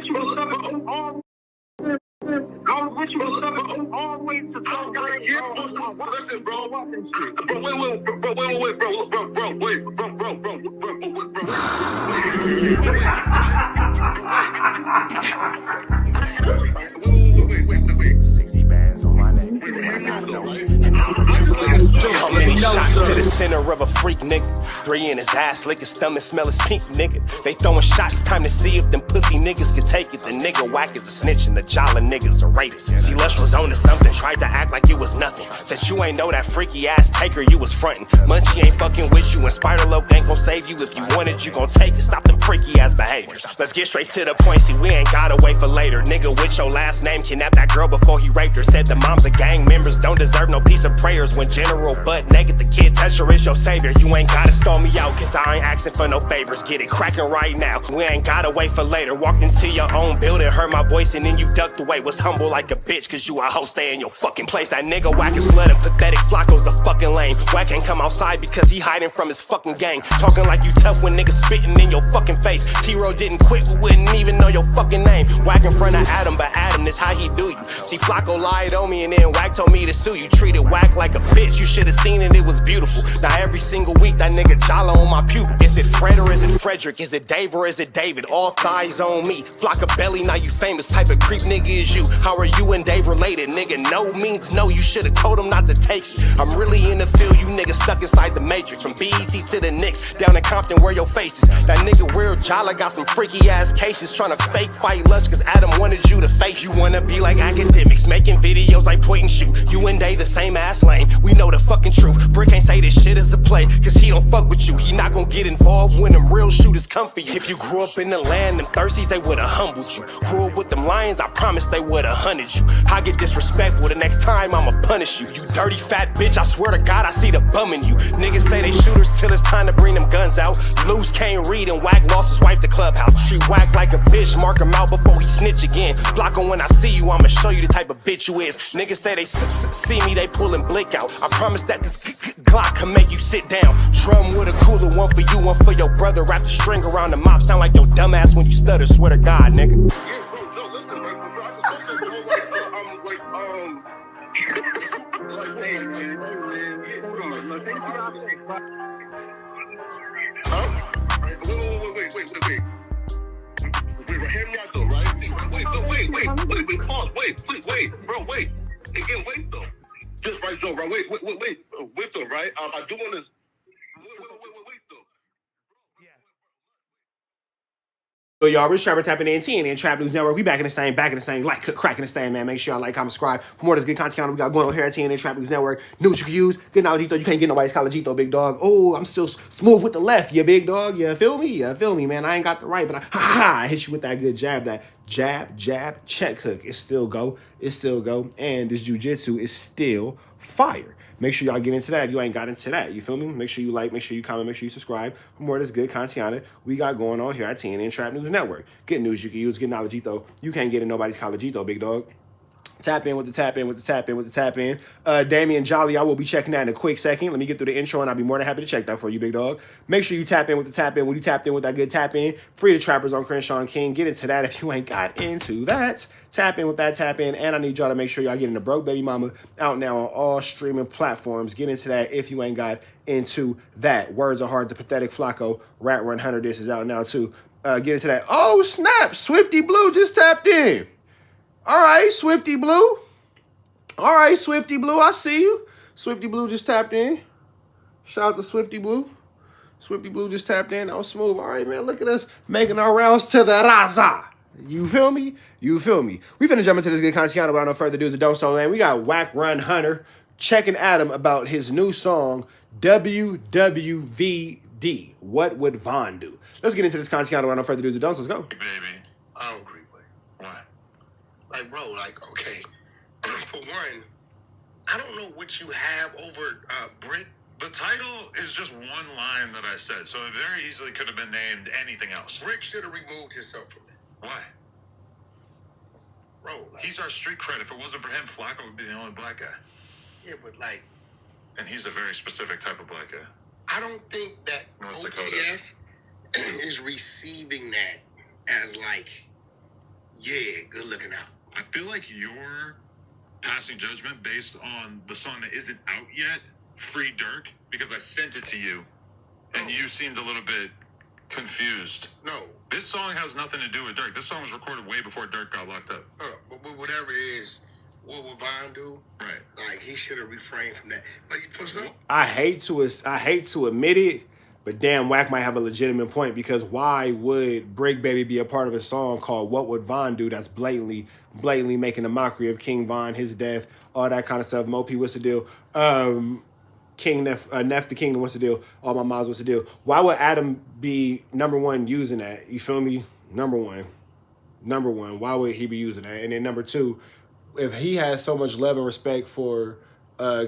with you, all go with you, always to talk. Listen, bro. Wait. 60 bands on my neck. I gotta know. How many shots to the center of a freak, nigga? 3 in his ass, lick his stomach, smell his pink, nigga. They throwing shots, time to see if them pussy niggas can take it. The nigga Wack is a snitch and the Jala niggas are rapists. See, Lush was on to something, tried to act like it was nothing. Since you ain't know that freaky ass taker, you was frontin'. Munchie ain't fucking with you, and Spider-Loc ain't gon' save you. If you want it, you gon' take it. Stop them freaky ass behaviors. Let's get straight to the point, see, we ain't gotta wait for later. Nigga with your last name kidnapped that girl before he raped her. Said the moms of gang members don't deserve no piece of prayers. When General butt naked, the kid Tesher is your savior. You ain't gotta stall me out, cause I ain't asking for no favors. Get it cracking right now, we ain't gotta wait for later. Walked into your own building, heard my voice, and then you ducked away. Was humble like a bitch, cause you a hoe, stay in your fucking place. That nigga Wack is slut and pathetic, FLAKKO's a fucking lame. Wack ain't come outside because he hiding from his fucking gang. Talking like you tough when niggas spitting in your fucking face. T-Ro didn't quit, we wouldn't even know your fucking name. Wack in front of Adam, but Adam is how he do you. See, FLAKKO lied on me and then Wack told me to sue you. Treated Wack like a bitch, you should've seen it, it was beautiful. Now every single week that nigga Jala on my pupil. Is it Fred or is it Frederick? Is it Dave or is it David? All thighs on me. Flocka belly, now you famous. Type of creep nigga is you. How are you and Dave related? Nigga, no means no. You should've told him not to take it. I'm really in the field, you niggas stuck inside the matrix. From BET to the Knicks, down in Compton where your face is. That nigga real Jala got some freaky ass cases. Tryna fake fight Lush cause Adam wanted you to face. You wanna be like academics, making videos like point and shoot. You and Dave the same ass lane, we know the fucking truth. Bricc ain't say this shit is a play, cause he don't fuck with you. He not gon' get involved when them real shooters come for you. If you grew up in the land, them thirsties, they would've humbled you. Grew up with them lions, I promise they would've hunted you. I get disrespectful, the next time I'ma punish you. You dirty fat bitch, I swear to God I see the bum in you. Niggas say they shooters till it's time to bring them guns out. Loose can't read and Wack lost his wife to Clubhouse. Treat Wack like a bitch, mark him out before he snitch again. FLAKKO, when I see you, I'ma show you the type of bitch you is. Niggas say they see me, they pullin' blick out. I promise that this Glock can make you sit down. Drum with a cooler, one for you, one for your brother. Wrap the string around the mop, sound like your dumb ass when you stutter. Swear to God, nigga. Yeah, bro, no, listen, bro. I just said, wait. Hear me out though, right? Pause. Wait, bro, wait. Again, wait though. Just right, though, right? Wait though, right? I do want to. Wait though. So y'all, Rich Trapper tapping in TNN Trap News Network. We back in the same, like cracking the same, man. Make sure y'all like, comment, subscribe for more of this good content we got going on here at TNN Trap News Network. News you can use. Good knowledge, you can't get nobody's college, big dog. Oh, I'm still smooth with the left, you big dog. You feel me, man. I ain't got the right, but I hit you with that good jab, that jab, check hook. It still go, and this jiu-jitsu is still fire. Make sure y'all get into that if you ain't got into that. You feel me? Make sure you like, make sure you comment, make sure you subscribe for more of this good content we got going on here at TNN Trap News Network. Good news you can use, good knowledge, you can't get in nobody's college, big dog. Tap in with the tap in. Damian Jolly, I will be checking that in a quick second. Let me get through the intro and I'll be more than happy to check that for you, big dog. Make sure you tap in with the tap in. When you tapped in with that good tap in, free the trappers on Crenshaw King. Get into that if you ain't got into that. Tap in with that tap in. And I need y'all to make sure y'all get into Broke Baby Mama out now on all streaming platforms. Get into that if you ain't got into that. Words are hard, the pathetic FLAKKO. Rat Run Hunter, this is out now too. Get into that. Oh, snap. Swifty Blue just tapped in. All right, Swifty Blue. I see you. Swifty Blue just tapped in. Shout out to Swifty Blue. Swifty Blue just tapped in. That was smooth. All right, man, look at us making our rounds to the Raza. You feel me? We finna jump into this good content without no further ado. Don't so lame. We got Wack Run Hunter checking Adam about his new song, WWVD. What would Von do? Let's get into this content without no further ado. Let's go. Baby, I don't agree with it. Why? Like, bro, okay, for one, I don't know what you have over Bricc. The title is just one line that I said, so it very easily could have been named anything else. Bricc should have removed himself from it. Why? Bro, he's our street cred. If it wasn't for him, FLAKKO would be the only black guy. Yeah, but and he's a very specific type of black guy. I don't think that North OTF is receiving that as Yeah, good looking out. I feel like you're passing judgment based on the song that isn't out yet, Free Dirk, because I sent it to you, and you seemed a little bit confused. No. This song has nothing to do with Dirk. This song was recorded way before Dirk got locked up. But whatever it is, what would Vine do? Right. Like, he should have refrained from that. But for some, I hate to admit it, but damn, Wack might have a legitimate point, because why would Bricc Baby be a part of a song called "What Would Von Do" that's blatantly making a mockery of King Von, his death, all that kind of stuff. Mo P, what's the deal? King Neff the Kingdom, what's the deal? All my moms, what's the deal? Why would Adam be number one using that? You feel me? Number one. Why would he be using that? And then number two, if he has so much love and respect for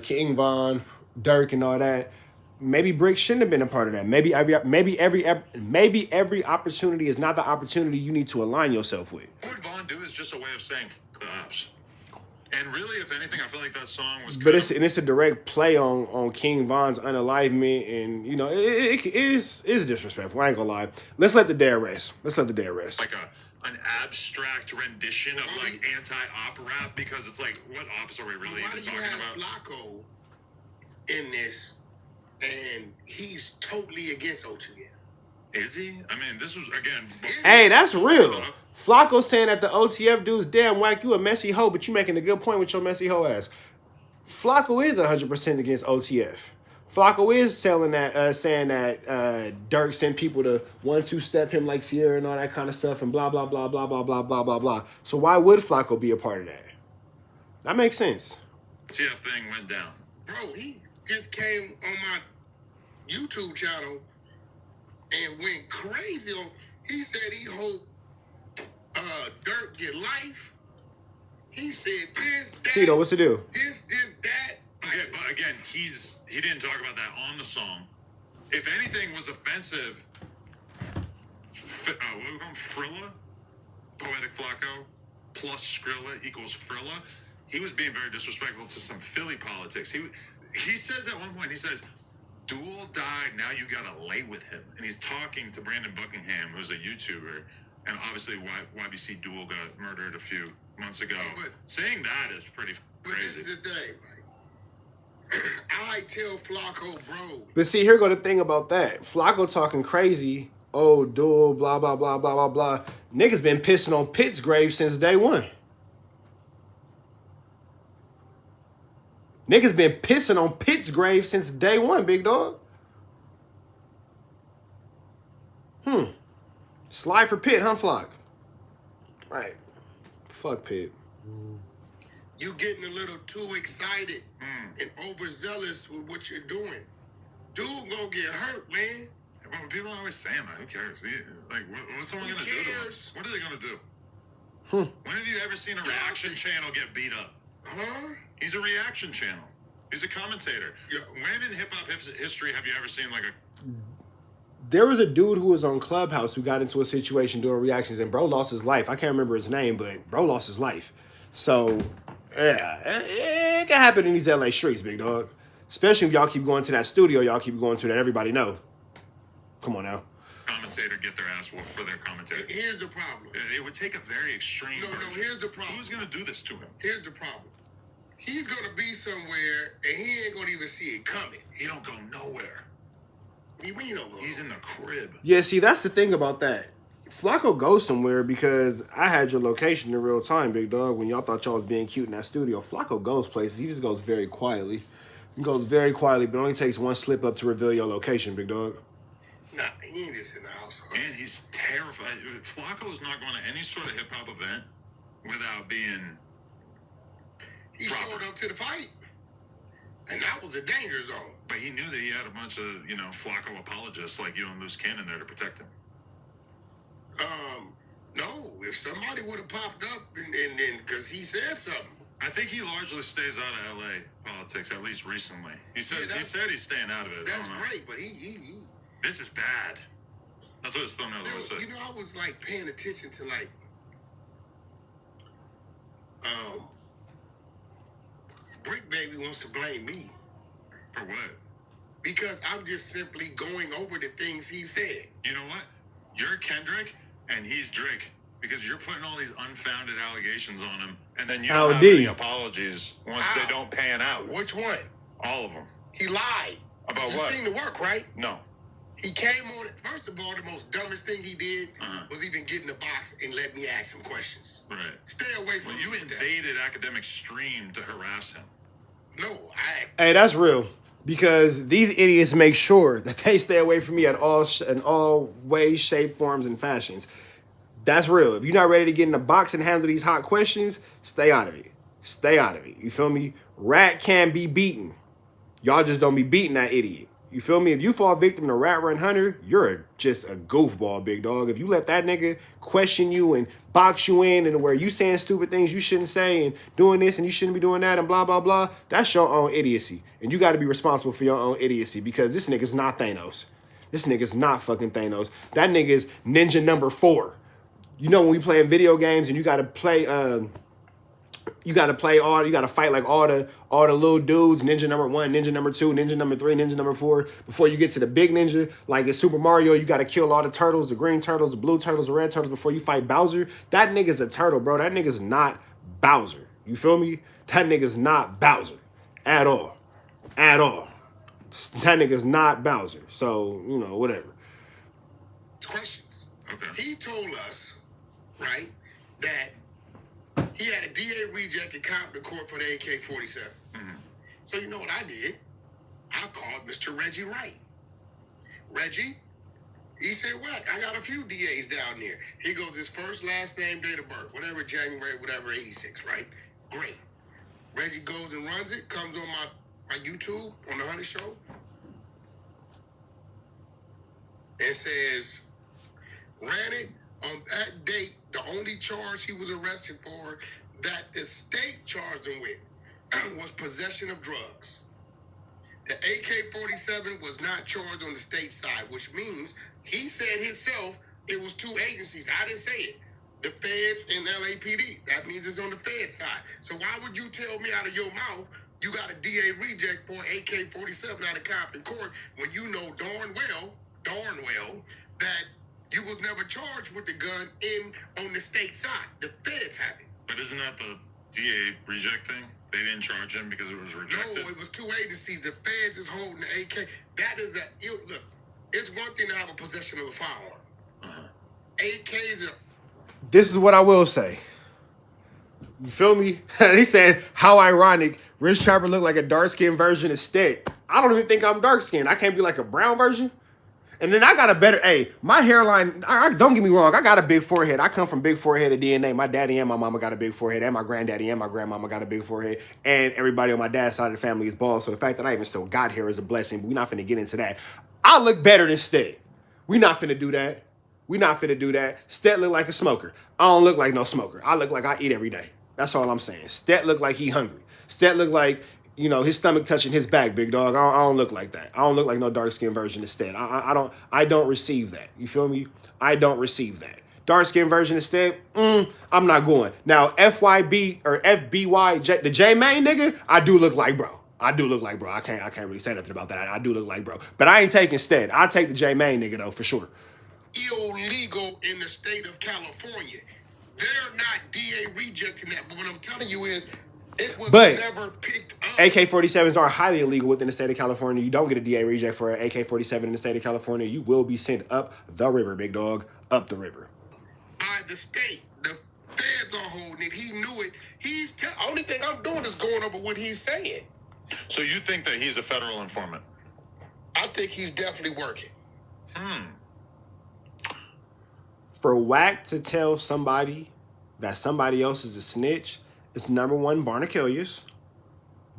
King Von, Dirk, and all that, maybe Bricc shouldn't have been a part of that. Maybe every opportunity is not the opportunity you need to align yourself with. What Von do is just a way of saying "F the ops." And really, if anything, I feel like that song was. But it's a direct play on King Von's unalivement, and you know it is disrespectful. I ain't gonna lie. Let's let the dead rest. Like an abstract rendition of like anti-op rap, because it's like, what ops are we really even talking about? FLAKKO in this, and he's totally against OTF. Is he? I mean, this was again. Hey, that's real. FLAKKO saying that the OTF dudes, damn, Wack, you a messy hoe, but you making a good point with your messy hoe ass. FLAKKO is 100% against OTF. FLAKKO is saying that Dirk sent people to 1-2 step him like Sierra and all that kind of stuff and blah blah blah blah blah blah blah blah blah. So why would FLAKKO be a part of that? That makes sense. OTF thing went down. Bro, he just came on my YouTube channel and went crazy on. He said he hoped Dirk get life. He said this, that. Tito, what's the deal? This, that. Okay, but again, he didn't talk about that on the song. If anything was offensive, what are we going? Frilla? Poetic FLAKKO plus Skrilla equals Frilla. He was being very disrespectful to some Philly politics. He says at one point, he says, Duel died, now you gotta lay with him. And he's talking to Brandon Buckingham, who's a YouTuber. And obviously YBC Duel got murdered a few months ago. But saying that is pretty crazy. This is the thing, right? I tell FLAKKO, bro. But see, here go the thing about that. FLAKKO talking crazy. Oh, Duel, blah, blah, blah, blah, blah, blah. Niggas been pissing on Pitt's grave since day one. Niggas been pissing on Pitt's grave since day one, big dog. Slide for Pitt, huh, Flock? Right. Fuck Pitt. You getting a little too excited and overzealous with what you're doing. Dude gonna get hurt, man. Well, people are always saying that. Who cares? Like, what's someone gonna do to him? What are they gonna do? When have you ever seen a reaction channel get beat up? Huh? He's a reaction channel. He's a commentator. When in hip-hop history have you ever seen like a... There was a dude who was on Clubhouse who got into a situation doing reactions, and bro lost his life. I can't remember his name, but bro lost his life. So, yeah, it can happen in these LA streets, big dog. Especially if y'all keep going to that studio, y'all keep going to that everybody know. Come on now. Commentator get their ass whooped for their commentary. Here's the problem. It would take a very extreme version. No, here's the problem. Who's going to do this to him? Here's the problem. He's going to be somewhere, and he ain't going to even see it coming. He don't go nowhere. What do you mean he don't go He's in the crib. Yeah, see, that's the thing about that. FLAKKO goes somewhere because I had your location in real time, big dog, when y'all thought y'all was being cute in that studio. FLAKKO goes places. He just goes very quietly. He goes very quietly, but it only takes one slip up to reveal your location, big dog. Nah, he ain't just in the house. And he's terrified. FLAKKO is not going to any sort of hip-hop event without being... He showed up to the fight. And that was a danger zone. But he knew that he had a bunch of, FLAKKO apologists like you and Loose Cannon there to protect him. No. If somebody would have popped up and then, because he said something. I think he largely stays out of LA politics, at least recently. He said he's staying out of it. That's great, but he this is bad. That's what his thumbnail was saying. I was like paying attention to Bricc Baby wants to blame me. For what? Because I'm just simply going over the things he said. You know what? You're Kendrick and he's Drake. because you're putting all these unfounded allegations on him, and then you How don't have did? any apologies once they don't pan out. Which one? All of them. He lied. About you what? seen the work, right? No. He came on it. First of all, the most dumbest thing he did was even get in the box and let me ask him questions. Right. Stay away from you invaded academic stream to harass him. No, Hey, that's real. Because these idiots make sure that they stay away from me in all ways, shape, forms, and fashions. That's real. If you're not ready to get in the box and handle these hot questions, stay out of it. Stay out of it. You feel me? Rat can be beaten. Y'all just don't be beating that idiot. You feel me? If you fall victim to Rat Run Hunter, you're just a goofball, big dog. If you let that nigga question you and box you in and where you saying stupid things you shouldn't say and doing this and you shouldn't be doing that and blah, blah, blah, that's your own idiocy. And you got to be responsible for your own idiocy because this nigga's not Thanos. This nigga's not fucking Thanos. That nigga's ninja number 4. You know when we playing video games and you got to play... you gotta fight like all the little dudes, ninja number 1, ninja number 2, ninja number 3, ninja number 4, before you get to the big ninja. Like in Super Mario, you gotta kill all the turtles, the green turtles, the blue turtles, the red turtles before you fight Bowser. That nigga's a turtle, bro. That nigga's not Bowser. You feel me? That nigga's not Bowser. At all. At all. That nigga's not Bowser. So, you know, whatever. Questions. Okay. He told us, right, that he had a DA reject and comp to court for the AK-47. So you know what I did? I called Mr. Reggie Wright. Reggie, he said, Wack, I got a few DAs down there. He goes, his first, last name, date of birth, whatever, January, whatever, 86, right? Great. Reggie goes and runs it, comes on my YouTube, on the Honey Show, and says, ran it on that date. The only charge he was arrested for that the state charged him with was possession of drugs. The AK-47 was not charged on the state side, which means he said himself it was 2 agencies. I didn't say it. The feds and LAPD. That means it's on the fed side. So why would you tell me out of your mouth you got a DA reject for AK-47 out of Compton Court when you know darn well, that you was never charged with the gun on the state side. The feds have it. But isn't that the DA reject thing? They didn't charge him because it was rejected? No, it was 2 agencies. The feds is holding the AK. That is look, it's one thing to have a possession of a firearm. AKs are... This is what I will say. You feel me? He said, how ironic. Rich Trapper looked like a dark-skinned version instead. I don't even think I'm dark-skinned. I can't be like a brown version. And then I got a better, my hairline, don't get me wrong, I got a big forehead. I come from big forehead of DNA. My daddy and my mama got a big forehead, and my granddaddy and my grandmama got a big forehead, and everybody on my dad's side of the family is bald. So the fact that I even still got hair is a blessing, but we're not finna get into that. I look better than Stead. We not finna do that. We not finna do that. Stead look like a smoker. I don't look like no smoker. I look like I eat every day. That's all I'm saying. Stead look like he hungry. Stead look like, you know, his stomach touching his back, big dog. I don't look like that. I don't look like no dark-skinned version instead. I don't receive that. You feel me? I don't receive that. Dark-skinned version instead, I'm not going. Now, FYB or FBY, the J-Main nigga, I do look like bro. I do look like bro. I can't really say nothing about that. I do look like bro. But I ain't taking Stead. I'll take the J-Main nigga, though, for sure. Illegal in the state of California. They're not DA rejecting that. But what I'm telling you is, it was never picked up. AK-47s are highly illegal within the state of California. You don't get a DA reject for an AK-47 in the state of California. You will be sent up the river, big dog. Up the river. By the state. The feds are holding it. He knew it. Only thing I'm doing is going over what he's saying. So you think that he's a federal informant? I think he's definitely working. For Wack to tell somebody that somebody else is a snitch, it's number one, Barnaculius.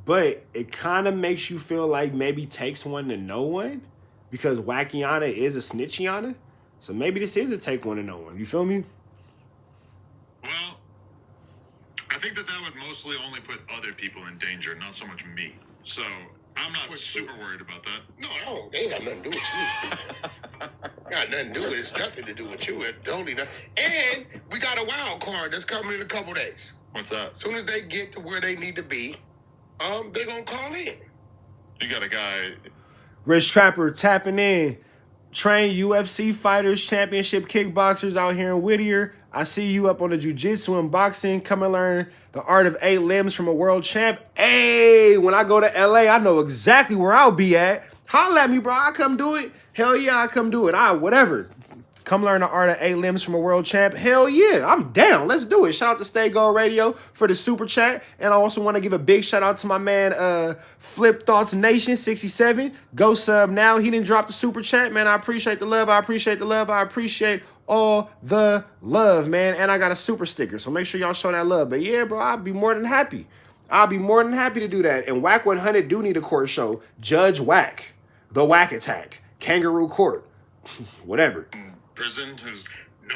But it kind of makes you feel like maybe takes one to know one, because Wackiana is a snitchiana. So maybe this is a take one to know one. You feel me? Well, I think that would mostly only put other people in danger, not so much me. So I'm not super worried about that. No, they ain't got nothing to do with you. Got nothing to do with it. It's nothing to do with you. It totally nothing. And we got a wild card that's coming in a couple days. What's that? As soon as they get to where they need to be, they're going to call in. You got a guy... Rich Trapper tapping in. Train UFC fighters, championship kickboxers out here in Whittier. I see you up on the jiu-jitsu and boxing. Come and learn the art of 8 limbs from a world champ. Hey, when I go to LA, I know exactly where I'll be at. Holla at me, bro. I come do it. Hell yeah, I come do it. Whatever. Come learn the art of 8 limbs from a world champ. Hell yeah, I'm down. Let's do it. Shout out to Stay Gold Radio for the super chat. And I also want to give a big shout out to my man, Flip Thoughts Nation 67. Go sub now. He didn't drop the super chat, man. I appreciate the love. I appreciate the love. I appreciate all the love, man. And I got a super sticker, so make sure y'all show that love. But yeah, bro, I'd be more than happy. I'll be more than happy to do that. And Wack 100 do need a court show. Judge Wack, the Wack Attack, Kangaroo Court, whatever. Prison who's No,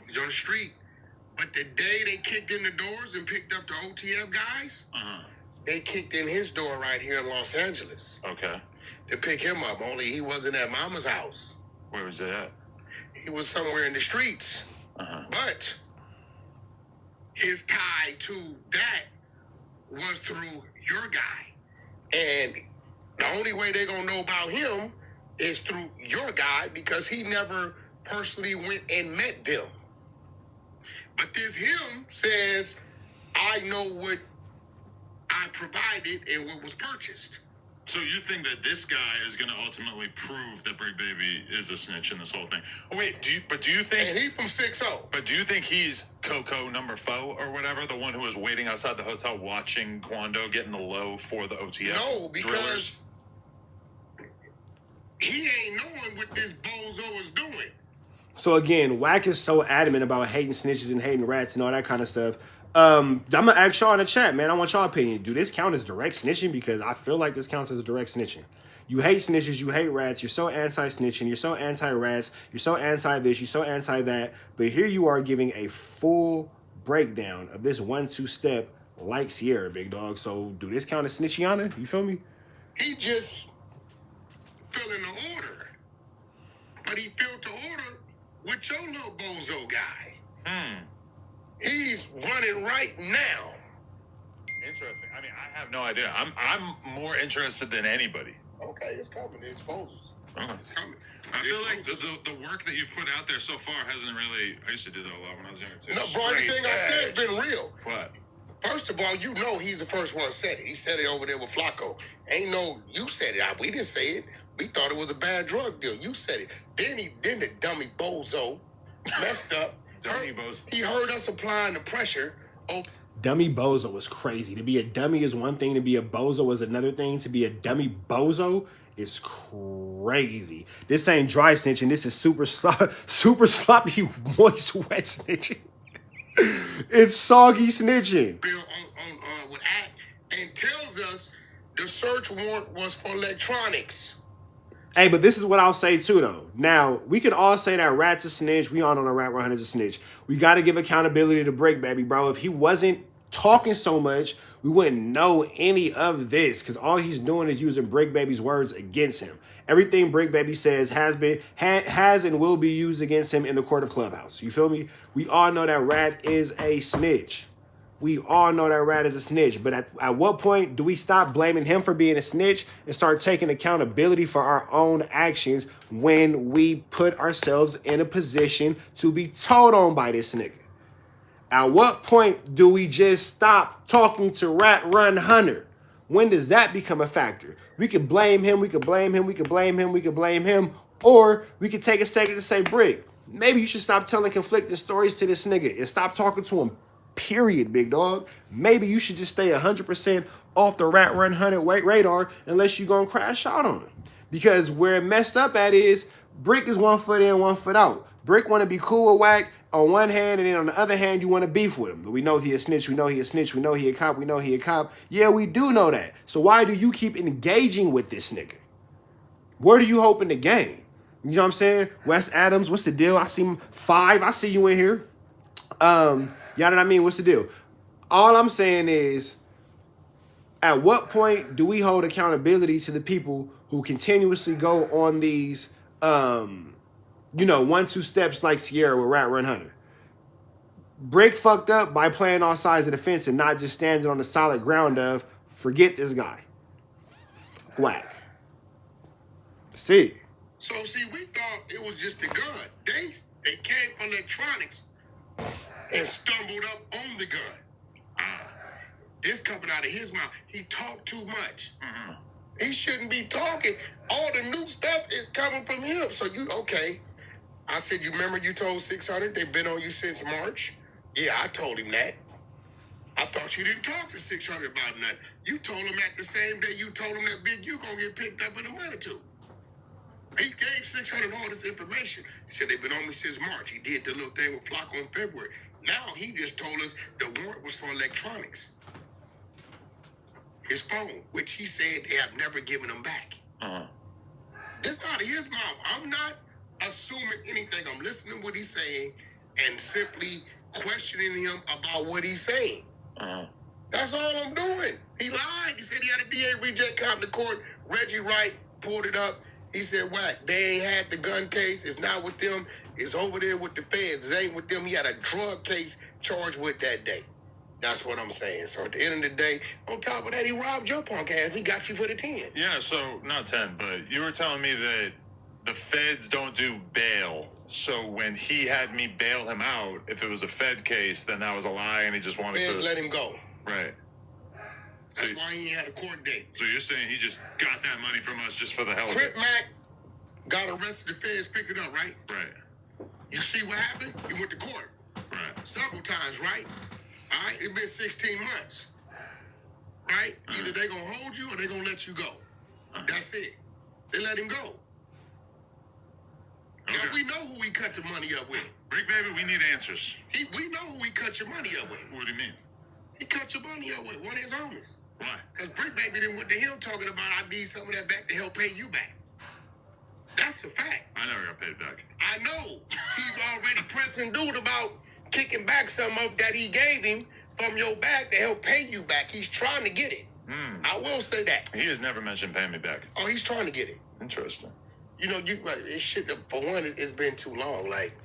he's on the street. But the day they kicked in the doors and picked up the OTF guys, they kicked in his door right here in Los Angeles okay. to pick him up. Only he wasn't at Mama's house. Where was it at? He was somewhere in the streets. But his tie to that was through your guy. And the only way they're going to know about him is through your guy, because he never personally went and met them. But this him says, I know what I provided and what was purchased. So you think that this guy is going to ultimately prove that Bricc Baby is a snitch in this whole thing? Oh wait, do you think? And he from 6-0. But do you think he's Coco number 4 or whatever, the one who was waiting outside the hotel watching Quando getting the low for the OTF? No, because drillers? he ain't knowing what this bozo is doing. So again, Wack is so adamant about hating snitches and hating rats and all that kind of stuff. I'm gonna ask y'all in the chat, man. I want y'all opinion. Do this count as direct snitching? Because I feel like this counts as a direct snitching. You hate snitches, you hate rats, you're so anti-snitching, you're so anti-rats, you're so anti-this, you're so anti-that. But here you are giving a full breakdown of this 1-2 step like Sierra, big dog. So do this count as snitchiana? You feel me? He just filling the order. But he filled the order with your little bozo guy. He's running right now. Interesting. I mean, I have no idea. I'm more interested than anybody. Okay, it's coming. The exposures. It's coming. I feel like the work that you've put out there so far hasn't really. I used to do that a lot when I was younger too. No, bro, everything I said has been real. What? First of all, you know he's the first one said it. He said it over there with FLAKKO. You said it. We didn't say it. We thought it was a bad drug deal. You said it. Then the dummy bozo messed up. He heard us applying the pressure. Dummy bozo is crazy. To be a dummy is one thing. To be a bozo is another thing. To be a dummy bozo is crazy. This ain't dry snitching. This is super sloppy, moist, wet snitching. It's soggy snitching. Bill with Act and tells us the search warrant was for electronics. Hey, but this is what I'll say too, though. Now, we can all say that Rat's a snitch. We all know that Rat 100 is a snitch. We got to give accountability to Bricc, baby, bro. If he wasn't talking so much, we wouldn't know any of this, because all he's doing is using Bricc Baby's words against him. Everything Bricc Baby says has and will be used against him in the court of Clubhouse. You feel me? We all know that Rat is a snitch. We all know that Rat is a snitch. But at what point do we stop blaming him for being a snitch and start taking accountability for our own actions when we put ourselves in a position to be told on by this nigga? At what point do we just stop talking to Rat Run Hunter? When does that become a factor? We could blame him, we could blame him, we could blame him, we could blame him, or we could take a second to say, Bricc, maybe you should stop telling conflicting stories to this nigga and stop talking to him. Period, big dog. Maybe you should just stay 100% off the Rat Run Hunter radar unless you're going to crash out on him. Because where it messed up at is Bricc is 1 foot in, 1 foot out. Bricc want to be cool with Wack on one hand, and then on the other hand, you want to beef with him. But we know he a snitch, we know he a snitch, we know he a cop, we know he a cop. Yeah, we do know that. So why do you keep engaging with this nigga? What are you hoping to gain? You know what I'm saying? Wes Adams, what's the deal? I see 5. I see you in here. Y'all know what I mean? What's the deal? All I'm saying is, at what point do we hold accountability to the people who continuously go on these, 1-2 steps like Sierra with Rat Run Hunter? Bricc fucked up by playing all sides of the fence and not just standing on the solid ground of, forget this guy. Wack. See. So, we thought it was just a gun. They came for electronics. and stumbled up on the gun. It's coming out of his mouth. He talked too much. He shouldn't be talking. All the new stuff is coming from him. So okay. I said, you remember you told 600 they've been on you since March? Yeah, I told him that. I thought you didn't talk to 600 about nothing. You told him at the same day you told him that Big U gonna get picked up in a month or two. He gave 600 all this information. He said they've been on me since March. He did the little thing with FLAKKO in February. Now he just told us the warrant was for electronics. His phone, which he said they have never given him back. It's out of his mouth. I'm not assuming anything. I'm listening to what he's saying and simply questioning him about what he's saying. That's all I'm doing. He lied. He said he had a DA reject come to court. Reggie Wright pulled it up. He said, Wack, they ain't had the gun case. It's not with them. It's over there with the feds. It ain't with them. He had a drug case charged with that day. That's what I'm saying. So at the end of the day, on top of that, he robbed your punk ass. He got you for the 10. Yeah, so not 10, but you were telling me that the feds don't do bail. So when he had me bail him out, if it was a Fed case, then that was a lie and he just wanted Feds to let him go. Right. That's why he ain't had a court date. So you're saying he just got that money from us just for the hell of it? Crip Mac got arrested. The feds picked it up, right? Right. You see what happened? He went to court. Right. Several times, right? All right, it's been 16 months. Right? Either they gonna hold you or they gonna let you go. That's it. They let him go. Okay. Now we know who we cut the money up with. Bricc, baby, we need answers. We know who we cut your money up with. What do you mean? He cut your money up with one of his homies. Why? Because Bricc Baby didn't went to him talking about I need some of that back to help pay you back. That's a fact. I never got paid back. I know. He's already pressing dude about kicking back some of that he gave him from your back to help pay you back. He's trying to get it. I will say that. He has never mentioned paying me back. Oh, he's trying to get it. Interesting. You know, this shit, for one, it's been too long. Like,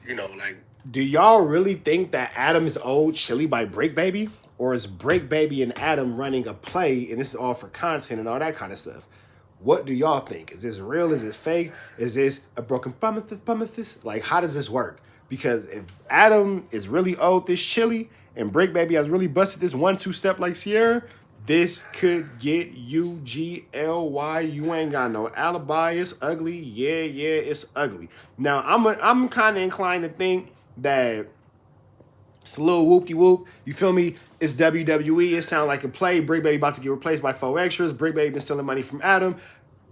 you know, like. Do y'all really think that Adam is owed Chili by Bricc Baby? Or is Bricc Baby and Adam running a play and this is all for content and all that kind of stuff? What do y'all think? Is this real? Is it fake? Is this a broken promise? Like, how does this work? Because if Adam is really owed this Chili and Bricc Baby has really busted this 1-2 step like Sierra, this could get UGLY. You ain't got no alibi. It's ugly. Yeah, it's ugly. Now, I'm kind of inclined to think that it's a little whoop-de-whoop. You feel me? It's WWE. It sounds like a play. Bricc Baby about to get replaced by 4 extras. Bricc Baby been stealing money from Adam.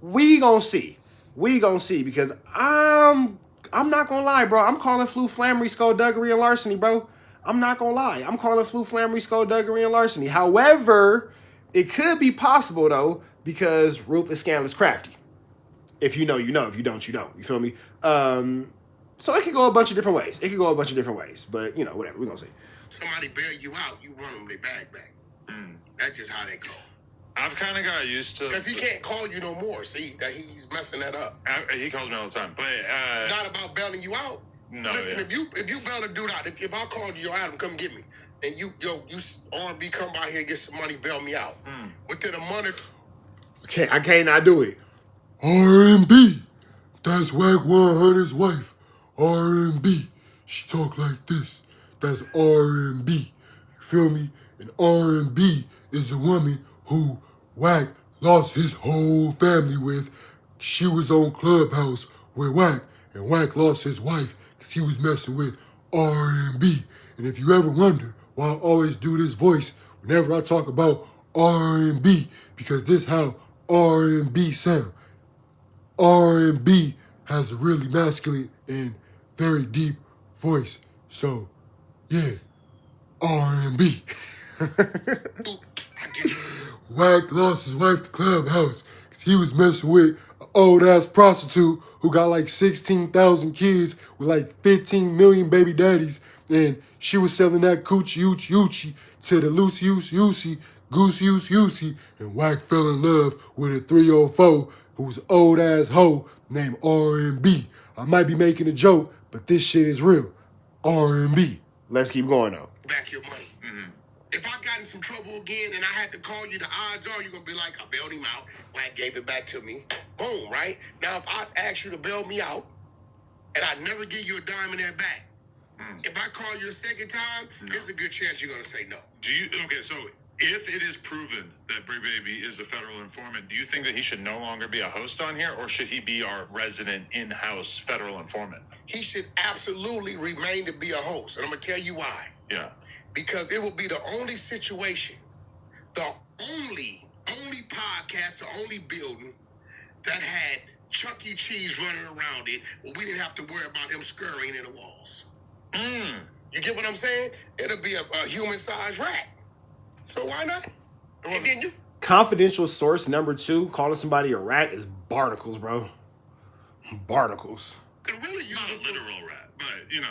We gonna see. Because I'm not gonna lie, bro. I'm calling flu, flammery, skullduggery, and larceny, bro. I'm not gonna lie. I'm calling flu, flammery, skullduggery, and larceny. However, it could be possible, though, because ruthless, scandalous, crafty. If you know, you know. If you don't, you don't. You feel me? So it could go a bunch of different ways. But, you know, whatever. We're going to see. Somebody bail you out, you run them their bag back. That's just how they go. I've kind of got used to... Because he can't call you no more. See, that he's messing that up. He calls me all the time. But, not about bailing you out. No, listen, yeah. if you bail a dude out, if I called you, Adam, come get me, and you R&B come by here and get some money, bail me out. Within a month or I can't not do it. R&B. That's Wack 100's wife. R&B. She talk like this. That's R&B. You feel me? And R&B is a woman who Wack lost his whole family with. She was on Clubhouse with Wack, and Wack lost his wife because he was messing with R&B. And if you ever wonder why I always do this voice whenever I talk about R&B, because this is how R&B sound. R&B has a really masculine and very deep voice. So, yeah, R&B. Wack lost his wife to Clubhouse because he was messing with an old-ass prostitute who got like 16,000 kids with like 15 million baby daddies, and she was selling that coochie oochie to the loosey goosey goosey, and Wack fell in love with a 304 who's an old-ass hoe named R&B. I might be making a joke, but this shit is real. R&B. Let's keep going, though. back your money. If I got in some trouble again and I had to call you, the odds are you're going to be like, I bailed him out. Wack gave it back to me. Boom, right? Now, if I ask you to bail me out and I never give you a dime in that back, If I call you a second time, there's a good chance you're gonna say no. Okay, so if it is proven that Bricc Baby is a federal informant, do you think that he should no longer be a host on here, or should he be our resident in-house federal informant? He should absolutely remain to be a host, and I'm gonna tell you why. Yeah. Because it will be the only situation, the only podcast, the only building that had Chuck E. Cheese running around it, where we didn't have to worry about him scurrying in the walls. You get what I'm saying? It'll be a human-sized rat. So why not? And then you... Confidential source number 2, calling somebody a rat is barnacles, bro. Barnacles. Can really use Not a it literal rat, but, you know,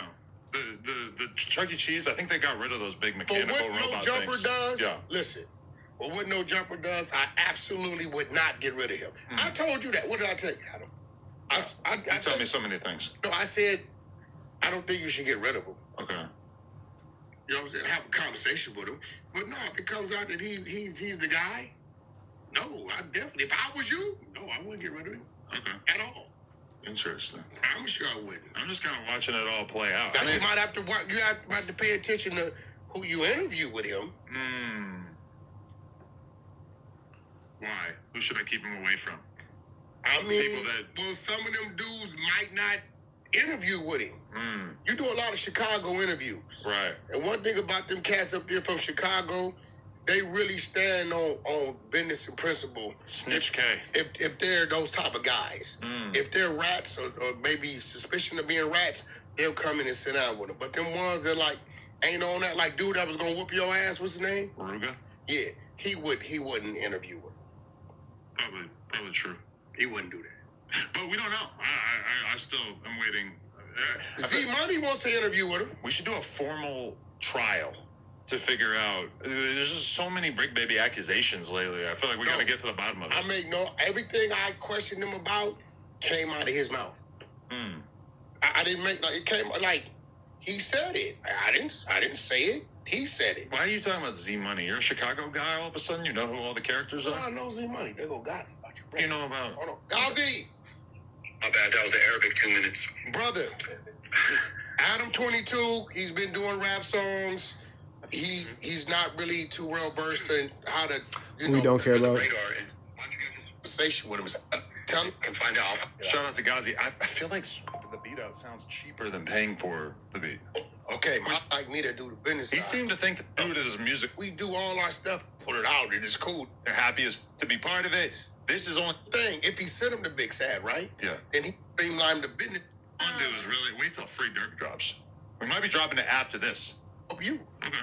the Chuck E. Cheese, I think they got rid of those big for mechanical what robot No Jumper things. does, Yeah. listen, for what No Jumper does, I absolutely would not get rid of him. I told you that. What did I tell you, Adam? You tell me so many things. No, I said, I don't think you should get rid of him. Okay. You know what I'm saying? Have a conversation with him. But no, if it comes out that he's the guy, no, I definitely. If I was you, no, I wouldn't get rid of him. Okay. At all. Interesting. I'm sure I wouldn't. I'm just kind of watching it all play out. Now, you might have to watch. You have to pay attention to who you interview with him. Why? Who should I keep him away from? I mean, People well, some of them dudes might not interview with him. You do a lot of Chicago interviews. Right. And one thing about them cats up there from Chicago, they really stand on business and principle. Snitch K. If they're those type of guys. If they're rats or maybe suspicion of being rats, they'll come in and sit down with them. But them ones that like ain't on that, like dude that was gonna whoop your ass, what's his name? Ruga? Yeah, he wouldn't interview with him. Probably true. He wouldn't do that. But we don't know. I still am waiting. Z Money wants to interview with him. We should do a formal trial to figure out. There's just so many Bricc Baby accusations lately. I feel like we got to get to the bottom of it. Everything I questioned him about came out of his mouth. I didn't make it came like he said it. I didn't say it. He said it. Why are you talking about Z Money? You're a Chicago guy all of a sudden? You know who all the characters are? I know Z Money. They go Gazi about you. You know about... Hold on. Gazi! My bad, that was the Arabic 2 minutes. Brother, ADAM22, he's been doing rap songs. He's not really too well versed in how to, We don't care about. Radar is, why don't you guys just conversation with him. Tell him. can find out? Shout out to Ghazi. I feel like the beat out sounds cheaper than paying for the beat. Okay, like me to do the business He side. seemed to think that due to his music, We do all our stuff, put it out, and it's cool. they're happiest to be part of it. This is only... Thing, if he sent him the big sad, right? Yeah. Then he streamlined the business. All I do is really wait till Free Dirt drops. We might be dropping it after this. Of you. Okay.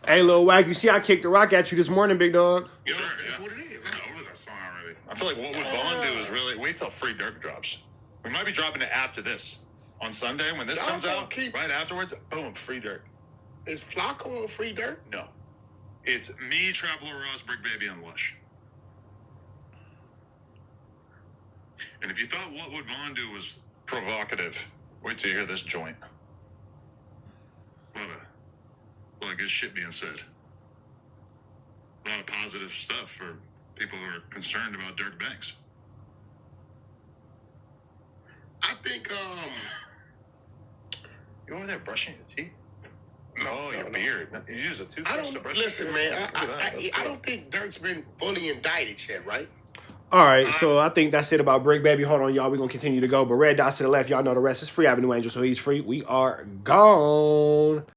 Hey, Lil Wack, you see I kicked the rock at you this morning, big dog? You know, Sure, that's yeah. what it is. I'm over that song already. I feel like what would Vaughn do is really wait till Free Dirt drops. We might be dropping it after this. On Sunday, when this Y'all comes gonna out, keep- right afterwards, boom, Free Dirt. Is FLAKKO on Free Dirt? No. It's me, Traveler Ross, Bricc Baby, and Lush. And if you thought what would Vaughn do was provocative, wait till you hear this joint. It's a lot of good shit being said. A lot of positive stuff for people who are concerned about Dirk Banks. I think, You over there brushing your teeth? No, your no. beard. You use a toothbrush I to don't, brush listen, your man, beard? Look at that. That's I cool. don't think Dirk's been fully indicted yet, right? All right, so I think that's it about Bricc Baby. Hold on, y'all. We're going to continue to go. But red dots to the left, y'all know the rest is Free Avenue Angel, so he's free. We are gone.